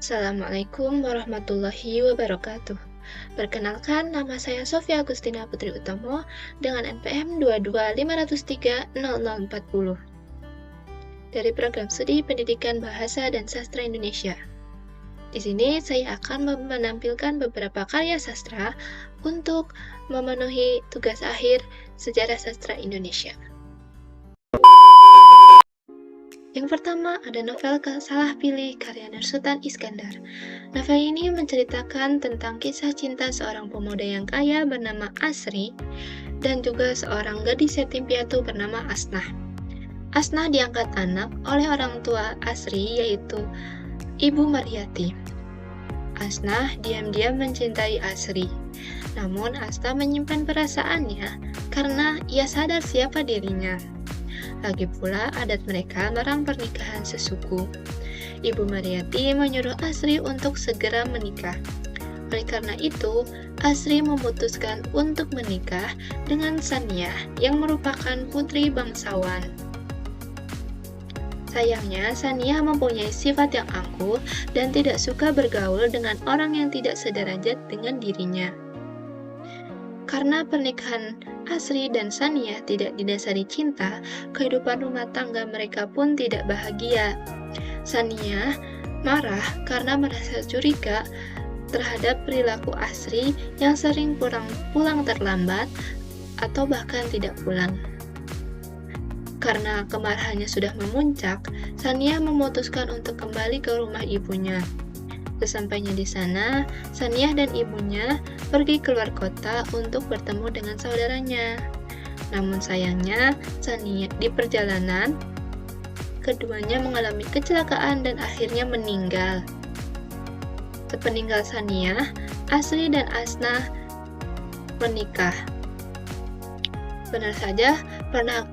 Assalamualaikum warahmatullahi wabarakatuh. Perkenalkan, nama saya Sofia Agustina Putri Utomo dengan NPM 225030040 dari Program Studi Pendidikan Bahasa dan Sastra Indonesia. Di sini saya akan menampilkan beberapa karya sastra untuk memenuhi tugas akhir Sejarah Sastra Indonesia. Yang pertama ada novel Salah Pilih karya Nursultan Iskandar. Novel ini menceritakan tentang kisah cinta seorang pemuda yang kaya bernama Asri dan juga seorang gadis yatim piatu bernama Asnah. Asnah diangkat anak oleh orang tua Asri yaitu Ibu Maryati. Asnah diam-diam mencintai Asri. Namun Asnah menyimpan perasaannya karena ia sadar siapa dirinya. Lagi pula adat mereka melarang pernikahan sesuku. Ibu Maryati menyuruh Asri untuk segera menikah. Oleh karena itu, Asri memutuskan untuk menikah dengan Saniyah yang merupakan putri bangsawan. Sayangnya, Saniyah mempunyai sifat yang angkuh dan tidak suka bergaul dengan orang yang tidak sederajat dengan dirinya. Karena pernikahan Asri dan Saniyah tidak didasari cinta, kehidupan rumah tangga mereka pun tidak bahagia. Saniyah marah karena merasa curiga terhadap perilaku Asri yang sering pulang terlambat atau bahkan tidak pulang. Karena kemarahannya sudah memuncak, Saniyah memutuskan untuk kembali ke rumah ibunya. Sesampainya di sana, Saniyah dan ibunya pergi keluar kota untuk bertemu dengan saudaranya. Namun sayangnya, di perjalanan, keduanya mengalami kecelakaan dan akhirnya meninggal. Sepeninggal Saniyah, Asri dan Asnah menikah. Benar saja,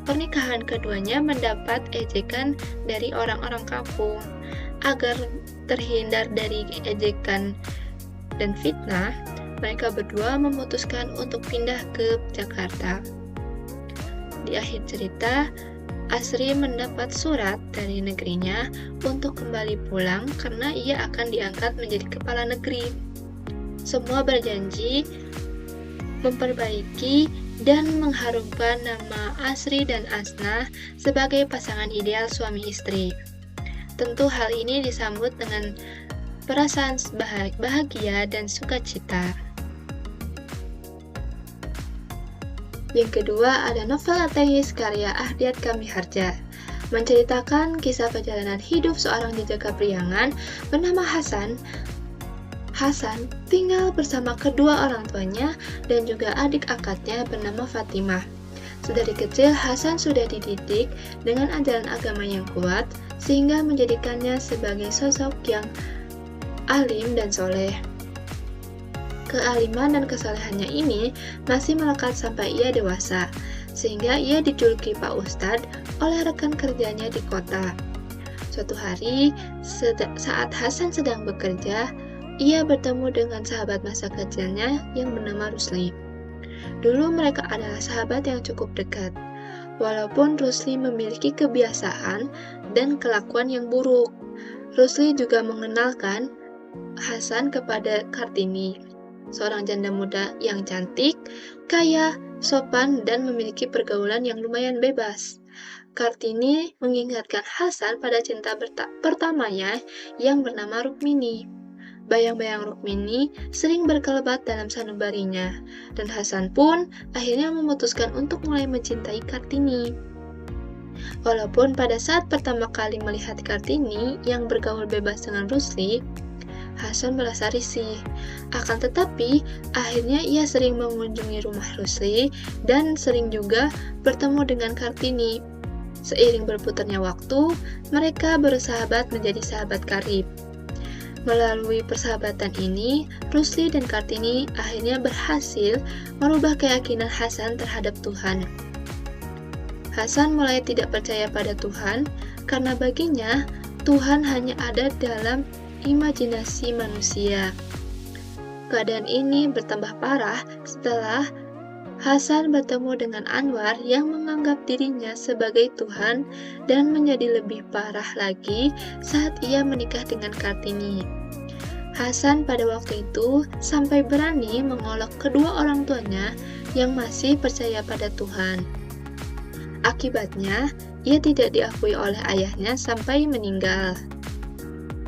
pernikahan keduanya mendapat ejekan dari orang-orang kampung. Agar terhindar dari ejekan dan fitnah, mereka berdua memutuskan untuk pindah ke Jakarta. Di akhir cerita, Asri mendapat surat dari negerinya untuk kembali pulang karena ia akan diangkat menjadi kepala negeri. Semua berjanji memperbaiki dan mengharumkan nama Asri dan Asnah sebagai pasangan ideal suami istri. Tentu hal ini disambut dengan perasaan bahagia dan sukacita. Yang kedua ada novel ateis karya Ahdiat Kamiharja, menceritakan kisah perjalanan hidup seorang jejaka priangan bernama Hasan. Hasan tinggal bersama kedua orang tuanya dan juga adik angkatnya bernama Fatimah. Sedari kecil, Hasan sudah dididik dengan ajaran agama yang kuat, sehingga menjadikannya sebagai sosok yang alim dan soleh. Kealiman dan kesolehannya ini masih melekat sampai ia dewasa, sehingga ia dijuluki Pak Ustadz oleh rekan kerjanya di kota. Suatu hari, saat Hasan sedang bekerja, ia bertemu dengan sahabat masa kecilnya yang bernama Rusli. Dulu mereka adalah sahabat yang cukup dekat, walaupun Rusli memiliki kebiasaan dan kelakuan yang buruk. Rusli juga mengenalkan Hasan kepada Kartini, seorang janda muda yang cantik, kaya, sopan, dan memiliki pergaulan yang lumayan bebas. Kartini mengingatkan Hasan pada cinta pertamanya yang bernama Rukmini. Bayang-bayang Rukmini sering berkelebat dalam sanubarinya, dan Hasan pun akhirnya memutuskan untuk mulai mencintai Kartini. Walaupun pada saat pertama kali melihat Kartini yang bergaul bebas dengan Rusli, Hasan merasa risih. Akan tetapi, akhirnya ia sering mengunjungi rumah Rusli dan sering juga bertemu dengan Kartini. Seiring berputarnya waktu, mereka bersahabat menjadi sahabat karib. Melalui persahabatan ini, Rusli dan Kartini akhirnya berhasil merubah keyakinan Hasan terhadap Tuhan. Hasan mulai tidak percaya pada Tuhan karena baginya Tuhan hanya ada dalam imajinasi manusia. Keadaan ini bertambah parah setelah Hasan bertemu dengan Anwar yang menganggap dirinya sebagai Tuhan dan menjadi lebih parah lagi saat ia menikah dengan Kartini. Hasan pada waktu itu sampai berani mengolok kedua orang tuanya yang masih percaya pada Tuhan. Akibatnya, ia tidak diakui oleh ayahnya sampai meninggal.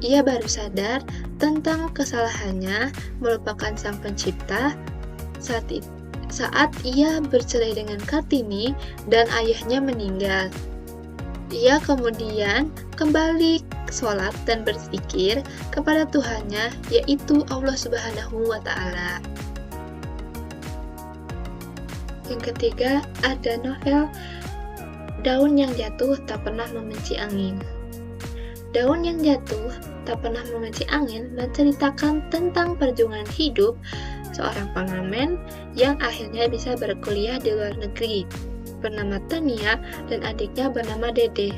Ia baru sadar tentang kesalahannya melupakan Sang Pencipta saat ia bercerai dengan Kartini dan ayahnya meninggal. Ia kemudian kembali sholat dan berzikir kepada Tuhannya, yaitu Allah Subhanahu wa Ta'ala. Yang ketiga, ada novel Daun yang Jatuh Tak Pernah Membenci Angin. Daun yang Jatuh Tak Pernah Membenci Angin menceritakan tentang perjuangan hidup seorang pengamen yang akhirnya bisa berkuliah di luar negeri, bernama Tania dan adiknya bernama Dede.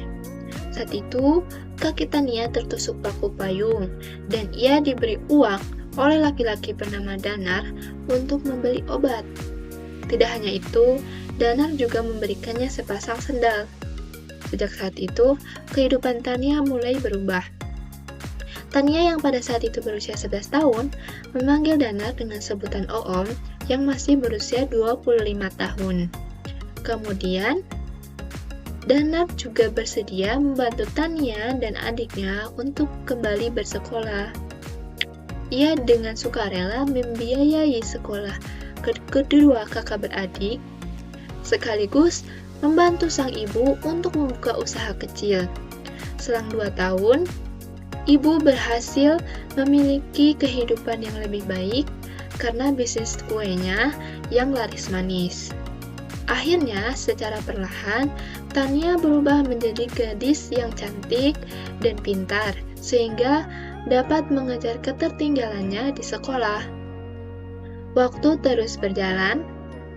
Saat itu, kaki Tania tertusuk paku payung dan ia diberi uang oleh laki-laki bernama Danar untuk membeli obat. Tidak hanya itu, Danar juga memberikannya sepasang sendal. Sejak saat itu, kehidupan Tania mulai berubah. Tania yang pada saat itu berusia 11 tahun, memanggil Danar dengan sebutan Oom yang masih berusia 25 tahun. Kemudian, Danar juga bersedia membantu Tania dan adiknya untuk kembali bersekolah. Ia dengan sukarela membiayai sekolah kedua kakak beradik, sekaligus membantu sang ibu untuk membuka usaha kecil. Selang 2 tahun, ibu berhasil memiliki kehidupan yang lebih baik karena bisnis kuenya yang laris manis. Akhirnya, secara perlahan, Tania berubah menjadi gadis yang cantik dan pintar, sehingga dapat mengejar ketertinggalannya di sekolah. Waktu terus berjalan,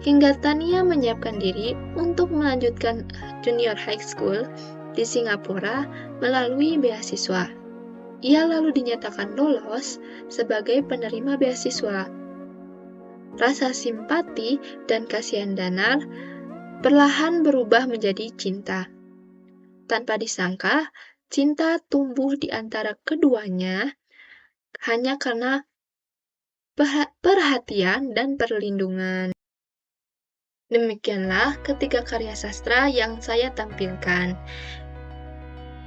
hingga Tania menyiapkan diri untuk melanjutkan junior high school di Singapura melalui beasiswa. Ia lalu dinyatakan lolos sebagai penerima beasiswa. Rasa simpati dan kasihan Danar perlahan berubah menjadi cinta. Tanpa disangka, cinta tumbuh di antara keduanya hanya karena perhatian dan perlindungan. Demikianlah ketiga karya sastra yang saya tampilkan.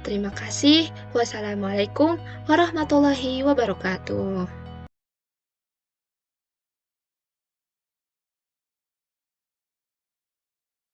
Terima kasih. Wassalamualaikum warahmatullahi wabarakatuh.